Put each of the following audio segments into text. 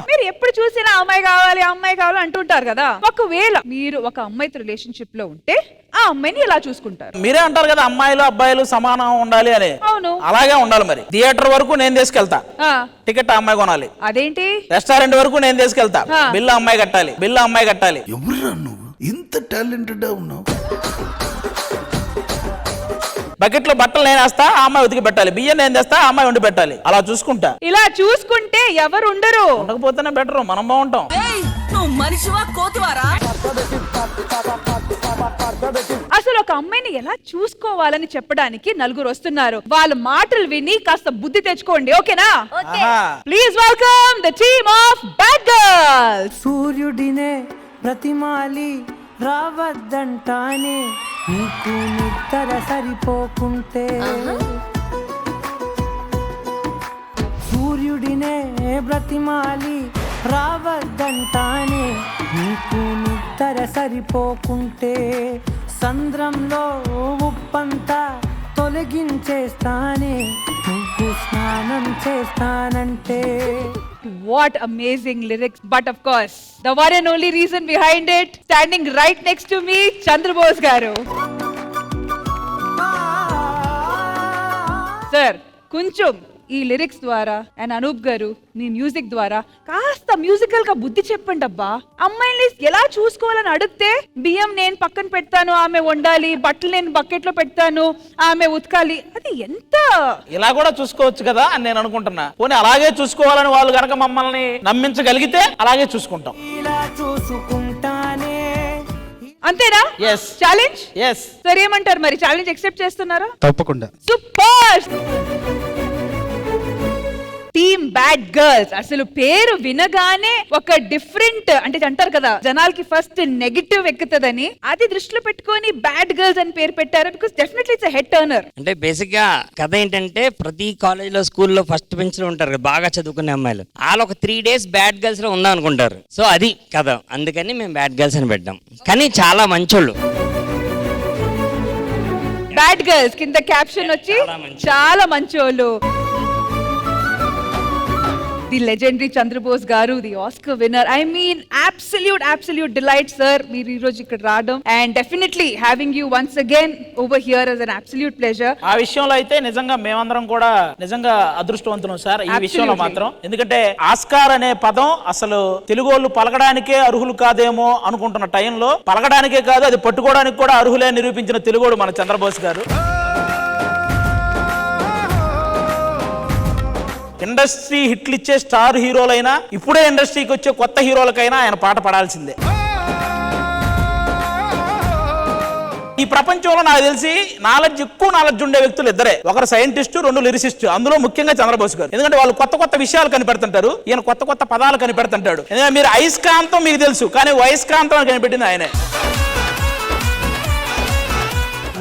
మీరు ఎప్పుడు చూసినా అమ్మాయి కావాలి అమ్మాయి కావాలి అంటుంటారు కదా. ఒకవేళ మీరు ఒక అమ్మాయితో రిలేషన్షిప్ లో ఉంటే ఆ అమ్మాయిని ఎలా చూసుకుంటారు? మీరే అంటారు కదా అమ్మాయిలు అబ్బాయిలు సమానం ఉండాలి అని. అవును, అలాగే ఉండాలి. మరి థియేటర్ వరకు నేను తీసుకెళ్తా, టికెట్ అమ్మాయి కొనాలి. అదేంటి? రెస్టారెంట్ వరకు నేను తీసుకెళ్తా, బిల్లు అమ్మాయి కట్టాలి, బిల్లు అమ్మాయి కట్టాలి. ఎవరురా నువ్వు ఇంత టాలెంటెడ్ ఉన్నావు? బకెట్ లో బట్టలు నేను వేస్తా, ఆ అమ్మాయి ఉతికి పెట్టాలి. బియ్యం నేను తెస్తా, ఆ అమ్మాయి వండి పెట్టాలి. అలా చూసుకుంటా. ఇలా చూసుకుంటే ఎవరు ఉండరు. ఉండకపోతేనే బెటర్, మనం బాగుంటాం. అసలు ఒక అమ్మాయిని ఎలా చూసుకోవాలని చెప్పడానికి నలుగురు వస్తున్నారు. వాళ్ళ మాటలు విని కాస్త బుద్ధి తెచ్చుకోండి, ఓకేనా? Please welcome the team of bad girls. సూర్యుడినే ప్రతిమాలి రావద్దంటానే నీకు నిద్ర సరిపోకుంటే, సూర్యుడినే బ్రతిమాలి రావద్దంటానే నీకు నిద్ర సరిపోకుంటే, సంద్రంలో ఉప్పంతా తొలగించేస్తానే నువ్వు స్నానం చేస్తానంటే. What amazing lyrics, but of course the one and only reason behind it, standing right next to me, Chandrabose garu. Sir, కొంచెం ఈ లిరిక్స్ ద్వారా అండ్ అనూప్ గారు మీ మ్యూజిక్ ద్వారా కాస్త మ్యూజికల్ గా బుద్ధి చెప్పండి అబ్బా. అమ్మాయిని ఎలా చూసుకోవాలని అడిగితే బియ్యం నేను పక్కన పెడతాను, ఆమె వండాలి, బట్టలు నేను బకెట్ లో పెడతాను, ఆమె ఉతకాలి, అది ఎంత ఇలా కూడా చూసుకోవచ్చు కదా అని నేను అనుకుంటున్నా. పోనీ అలాగే చూసుకోవాలని వాళ్ళు కనుక మమ్మల్ని నమ్మించగలిగితే అలాగే చూసుకుంటాం. అంతేనా? yes challenge. yes సరే, ఏమంటారు మరి? ఛాలెంజ్ యాక్సెప్ట్ చేస్తున్నారా? తప్పకుండా. సూపర్. టీమ్ బ్యాడ్ గర్ల్స్ అసలు పేరు వినగానే ఒక డిఫరెంట్ అంటే అంటారు కదా, జనాలకి ఫస్ట్ నెగటివ్ ఎక్కుతుందని, అది దృష్టిలో పెట్టుకొని బ్యాడ్ గర్ల్స్ అని పేరు పెట్టారు. Because definitely it's head Turner. అంటే బేసిక్ గా కథ ఏంటంటే, ప్రతి కాలేజ్ లో స్కూల్లో ఫస్ట్ బెంచ్ లో ఉంటారు కదా బాగా చదువుకునే అమ్మాయిలు, వాళ్ళు ఒక 3 days బ్యాడ్ గర్ల్స్ లో ఉందాం అనుకుంటారు. సో అది కథ, అందుకని మేము బ్యాడ్ గర్ల్స్ అని పెట్టాం. కానీ చాలా మంచోళ్ళు. బ్యాడ్ గర్ల్స్ కింద క్యాప్షన్ వచ్చి చాలా మంచోళ్ళు. The legendary Chandrabose garu, the Oscar winner. I mean absolute delight sir మీరు ఈ రోజు ఇక్కడ రావడం, and definitely having you once again over here is an absolute pleasure. ఆ విషయంలో అయితే నిజంగా మేమందరం కూడా నిజంగా అదృష్టవంతులం సార్ ఈ విషయంలో మాత్రం. ఎందుకంటే ఆస్కార్ అనే పదం అసలు తెలుగు వాళ్ళు పలకడానికే అర్హులు కాదేమో అనుకుంటున్న టైంలో, పలకడానికే కాదు అది పట్టుకోవడానికి కూడా అర్హులే నిరూపించిన తెలుగోడు మన చంద్రబోస్ గారు. ఇండస్ట్రీ హిట్లు ఇచ్చే స్టార్ హీరోలైనా, ఇప్పుడే ఇండస్ట్రీకి వచ్చే కొత్త హీరోలకైనా ఆయన పాట పడాల్సిందే. ఈ ప్రపంచంలో నాకు తెలిసి ఎక్కువ నాలెడ్జ్ ఉండే వ్యక్తులు ఇద్దరే, ఒకరు సైంటిస్టు, 2 లిరిసిస్ట్. అందులో ముఖ్యంగా చంద్రబోస్ గారు. ఎందుకంటే వాళ్ళు కొత్త విషయాలు కనిపెడుతుంటారు, ఈయన కొత్త పదాలు కనిపెడుతుంటాడు. ఎందుకంటే మీరు అయస్కాంతం మీకు తెలుసు, కానీ వయస్కాంతం అని కనిపెట్టింది ఆయనే.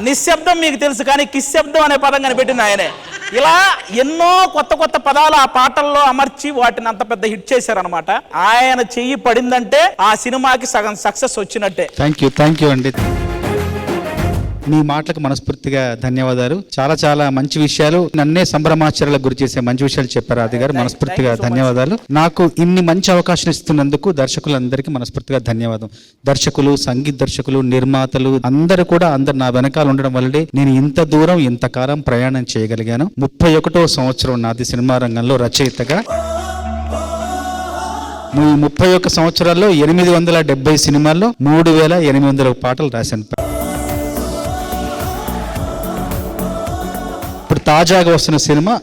నిశ్శబ్దం మీకు తెలుసు, కానీ కిశ్శబ్దం అనే పదం కనిపెట్టింది ఆయనే. ఇలా ఎన్నో కొత్త పదాలు ఆ పాటల్లో అమర్చి వాటిని అంత పెద్ద హిట్ చేశారనమాట. ఆయన చెయ్యి పడిందంటే ఆ సినిమాకి సగం సక్సెస్ వచ్చినట్టే. థ్యాంక్ యూ అండి. మీ మాటలకు మనస్ఫూర్తిగా ధన్యవాదాలు. చాలా మంచి విషయాలు, నన్నే సంభ్రమాశ్చర్యాలకు గురి చేసే మంచి విషయాలు చెప్పారు ఆది గారు. మనస్ఫూర్తిగా ధన్యవాదాలు. నాకు ఇన్ని మంచి అవకాశం ఇస్తున్నందుకు దర్శకులందరికీ మనస్ఫూర్తిగా ధన్యవాదం. దర్శకులు, సంగీత దర్శకులు, నిర్మాతలు అందరూ నా వెనకాల ఉండడం వల్లనే నేను ఇంత దూరం ఇంతకాలం ప్రయాణం చేయగలిగాను. 31వ సంవత్సరం నాది సినిమా రంగంలో రచయితగా. ఈ 31 సంవత్సరాల్లో 870 సినిమాల్లో 3800 పాటలు రాశాను. ఇప్పుడు తాజాగా వస్తున్న సినిమా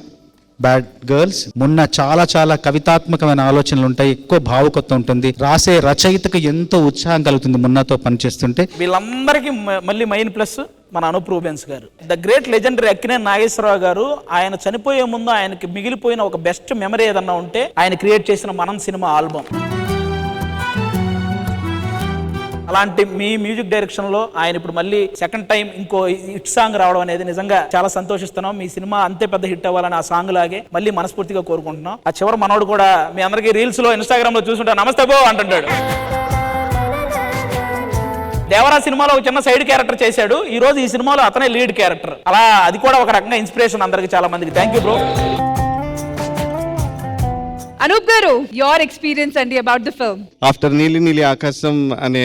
బ్యాడ్ గర్ల్స్. మొన్న చాలా కవితాత్మకమైన ఆలోచనలు ఉంటాయి, ఎక్కువ భావుకత్వం ఉంటుంది, రాసే రచయితకు ఎంతో ఉత్సాహం కలుగుతుంది మొన్నతో పనిచేస్తుంటే. వీళ్ళందరికీ మళ్ళీ మెయిన్ ప్లస్ మన Anup Rubens garu, the great legendary Akkineni Nageswara Rao garu. ఆయన చనిపోయే ముందు ఆయనకి మిగిలిపోయిన ఒక బెస్ట్ మెమరీ ఏదన్నా ఉంటే ఆయన క్రియేట్ చేసిన మనం సినిమా ఆల్బమ్. అలాంటి మీ మ్యూజిక్ డైరెక్షన్ లో ఆయన ఇప్పుడు మళ్ళీ సెకండ్ టైం ఇంకో హిట్ సాంగ్ రావడం అనేది నిజంగా చాలా సంతోషిస్తున్నాం. మీ సినిమా అంతే పెద్ద హిట్ అవ్వాలని ఆ సాంగ్ లాగే మళ్ళీ మనస్ఫూర్తిగా కోరుకుంటున్నాం. ఆ చివరి మనోడు కూడా మీ అందరికీ రీల్స్ లో, ఇన్స్టాగ్రామ్ లో చూసుంటా నమస్తే బో అంటుంటాడు. దేవరా సినిమాలో ఒక చిన్న సైడ్ క్యారెక్టర్ చేశాడు, ఈ రోజు ఈ సినిమాలో అతనే లీడ్ క్యారెక్టర్. అలా అది కూడా ఒక రకంగా ఇన్స్పిరేషన్ అందరికి, చాలా మందికి. Thank you bro. అనూప్ గారు, యోర్ ఎక్స్పీరియన్స్ అండి అబౌట్ ద ఫిల్మ్. ఆఫ్టర్ నీలి నీలి ఆకాశం అనే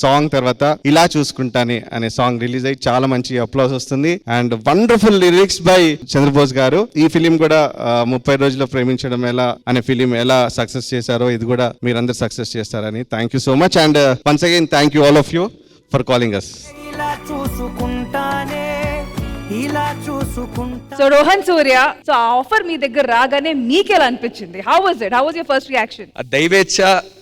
సాంగ్ తర్వాత ఇలా చూసుకుంటానే అనే సాంగ్ రిలీజ్ అయ్యి చాలా మంచి అప్లాస్ వస్తుంది and wonderful lyrics by Chandrabose garu. ఈ ఫిలిం కూడా 30 రోజుల్లో ప్రేమించడం ఎలా అనే ఫిలిం ఎలా సక్సెస్ చేశారో ఇది కూడా మీరందరూ సక్సెస్ చేస్తారని. Thank you so much and once again thank you all of you for calling us. ఇలా చూసుకుంటానే ఇలా చూసుకుంటా. సో రోహన్ సూర్య, సో ఆ ఆఫర్ మీ దగ్గర రాగానే మీకు ఎలా అనిపించింది? How was it? How was your first reaction? ఆ దైవేచ్ఛ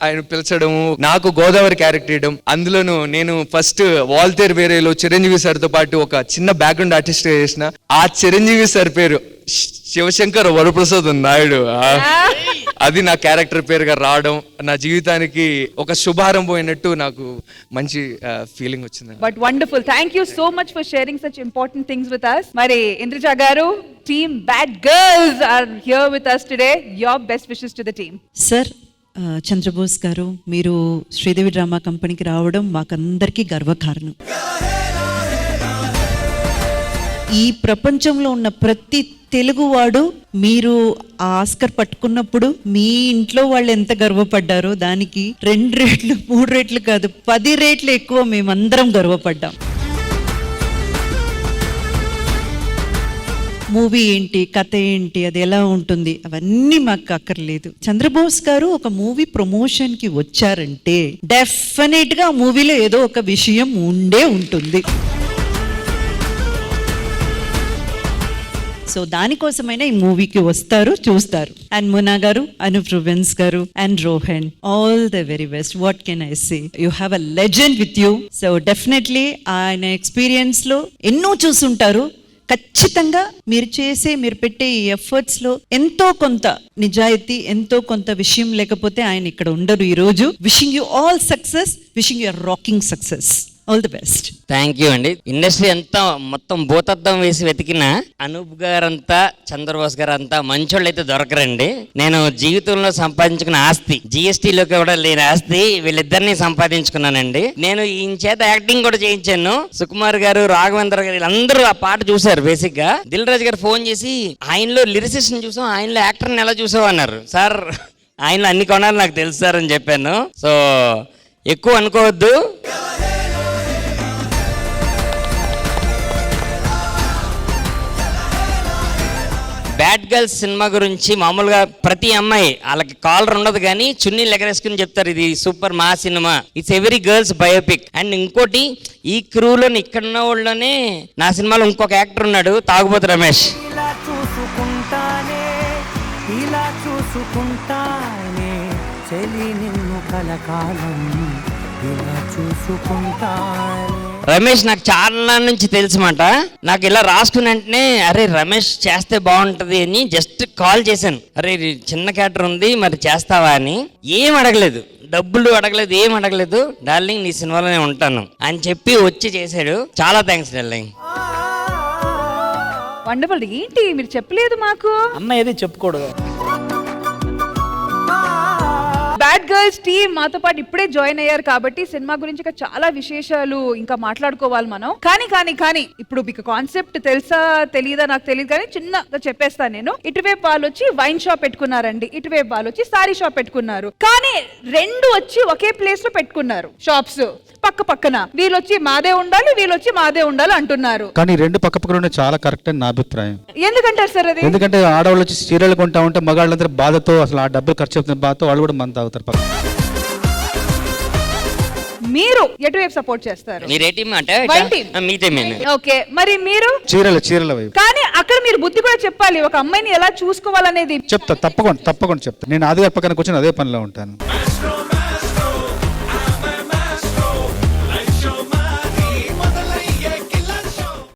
ఆయన పిలిచడము, నాకు గోదావరి క్యారెక్టర్ ఇవ్వడం, అందులోనూ నేను ఫస్ట్ వాల్తేర్ వేరేలో చిరంజీవి సార్ తో పాటు ఒక చిన్న బ్యాక్గ్రౌండ్ ఆర్టిస్ట్ చేసిన. ఆ చిరంజీవి సార్ పేరు శివశంకర్ వరప్రసాద్ నాయుడు. అది నా క్యారెక్టర్ పేరుగా రావడం నా జీవితానికి ఒక శుభారంభం అయినట్టు నాకు మంచి ఫీలింగ్ వచ్చింది. But wonderful. Thank you so much for sharing such important things with us. మరి Indraja garu, team bad girls are here with us today. Your best wishes to the team. Sir, Chandrabose garu, మీరు శ్రీదేవి డ్రామా కంపెనీకి రావడం మాకందరికీ గర్వకారణం. ఈ ప్రపంచంలో ఉన్న ప్రతి తెలుగువాడు మీరు ఆస్కర్ పట్టుకున్నప్పుడు మీ ఇంట్లో వాళ్ళు ఎంత గర్వపడ్డారో దానికి 2 రెట్లు 3 రెట్లు కాదు 10 రెట్లు ఎక్కువ మేమందరం గర్వపడ్డాం. మూవీ ఏంటి, కథ ఏంటి, అది ఎలా ఉంటుంది, అవన్నీ మాకు అక్కర్లేదు. చంద్రబోస్ గారు ఒక మూవీ ప్రమోషన్కి వచ్చారంటే డెఫినెట్గా ఆ మూవీలో ఏదో ఒక విషయం ఉండే ఉంటుంది. సో దానికోసమైనా ఈ మూవీకి వస్తారు, చూస్తారు. అండ్ మునా గారు, అనూప్ రూబెన్స్ గారు and Rohan, all the very best. What can I say, you have a legend with you. So definitely ఆయన ఎక్స్పీరియన్స్లో ఎన్నో చూసుంటారు. ఖచ్చితంగా మీరు పెట్టే ఈ ఎఫర్ట్స్లో ఎంతో కొంత నిజాయితీ, ఎంతో కొంత విషయం లేకపోతే ఆయన ఇక్కడ ఉండరు ఈరోజు. Wishing you all success, wishing you rocking success. All the best. Thank you అండి. ఇండస్ట్రీ అంతా మొత్తం భూతద్దం వేసి వెతికిన అనూప్ గారంతా, చంద్రబోస్ గారు అంతా మంచోళ్ళు అయితే దొరకరండి. నేను జీవితంలో సంపాదించుకున్న ఆస్తి, జిఎస్టీలోకి కూడా లేని ఆస్తి వీళ్ళిద్దరిని సంపాదించుకున్నానండి. నేను ఈయన చేత యాక్టింగ్ కూడా చేయించాను. సుకుమార్ గారు, రాఘవేంద్ర గారు వీళ్ళందరూ ఆ పాట చూశారు. బేసిక్ గా దిల్ రాజు గారు ఫోన్ చేసి ఆయనలో లిరిసిస్ట్ని చూసాం, ఆయనలో యాక్టర్ని ఎలా చూసావు అన్నారు. సార్, ఆయనలో అన్ని కొనాలి నాకు తెలుసు సార్ అని చెప్పాను. సో ఎక్కువ అనుకోవద్దు. బ్యాడ్ గర్ల్స్ సినిమా గురించి మామూలుగా ప్రతి అమ్మాయి వాళ్ళకి కాలర్ ఉండదు కానీ చున్నీలు ఎగరేసుకుని చెప్తారు ఇది సూపర్ మా cinema, it's every girls biopic. And ఇంకోటి, ఈ క్రూలో ఇక్కడ ఉన్న వాళ్ళనే నా సినిమాలో ఇంకొక యాక్టర్ ఉన్నాడు, తాగుబోతు రమేష్. ఇలా చూసుకుంటానే ఇలా చూసుకుంటానే చెలి నిన్ను కలకాలం ఇలా చూసుకుంటానే. రమేష్ నాకు చాలా నుంచి తెలుసు మాట. నాకు ఇలా రాసుకున్న వెంటనే అరే రమేష్ చేస్తే బాగుంటది అని జస్ట్ కాల్ చేశాను. అరే చిన్న క్యారెక్టర్ ఉంది మరి చేస్తావా అని. ఏం అడగలేదు, డబ్బులు అడగలేదు, ఏం అడగలేదు. డార్లింగ్ నీ సినిమాలోనే ఉంటాను అని చెప్పి వచ్చి చేశాడు. చాలా థ్యాంక్స్ డార్లింగ్. వండర్ఫుల్. ఏంటి మీరు చెప్పలేదు మాకు? అన్న ఏది చెప్పుకోడు. బ్యాడ్ గర్ల్స్ టీమ్ మాతో పాటు ఇప్పుడే జాయిన్ అయ్యారు కాబట్టి సినిమా గురించి ఇంకా చాలా విశేషాలు ఇంకా మాట్లాడుకోవాలి మనం. కానీ ఇప్పుడు మీకు కాన్సెప్ట్ తెలుసా తెలియదా నాకు తెలియదు కానీ చిన్నగా చెప్పేస్తాను నేను. ఇటువైపు వాళ్ళు వచ్చి వైన్ షాప్ పెట్టుకున్నారండి, ఇటువైపు వాళ్ళు వచ్చి సారీ షాప్ పెట్టుకున్నారు. కానీ 2 వచ్చి ఒకే ప్లేస్ లో పెట్టుకున్నారు షాప్స్ పక్క పక్కన. వీళ్ళొచ్చి మాదే ఉండాలి, వీళ్ళొచ్చి మాదే ఉండాలి అంటున్నారు. కానీ 2 పక్క పక్కన చాలా కరెక్ట్ అని నా అభిప్రాయం. ఎందుకంటారు సార్ అది? ఎందుకంటే ఆడవాళ్ళు వచ్చి చీరలు కొంటా ఉంటే మగాళ్ళందరూ బాధతో, అసలు ఆ డబ్బులు ఖర్చు అవుతున్న బాధతో వాళ్ళు కూడా మంది తాగుతారు. మీరు ఎటువైపు సపోర్ట్ చేస్తారు? మీరే టీం అంటే మీ టీం. ఓకే, మరి మీరు చీరల వైపు. కానీ అక్కడ మీరు బుద్ధి కూడా చెప్పాలి, ఒక అమ్మాయిని ఎలా చూసుకోవాలనేది. తప్పకుండా చెప్తా. నేను ఆదిగారి పక్కన కూర్చొని అదే పనిలో ఉంటాను.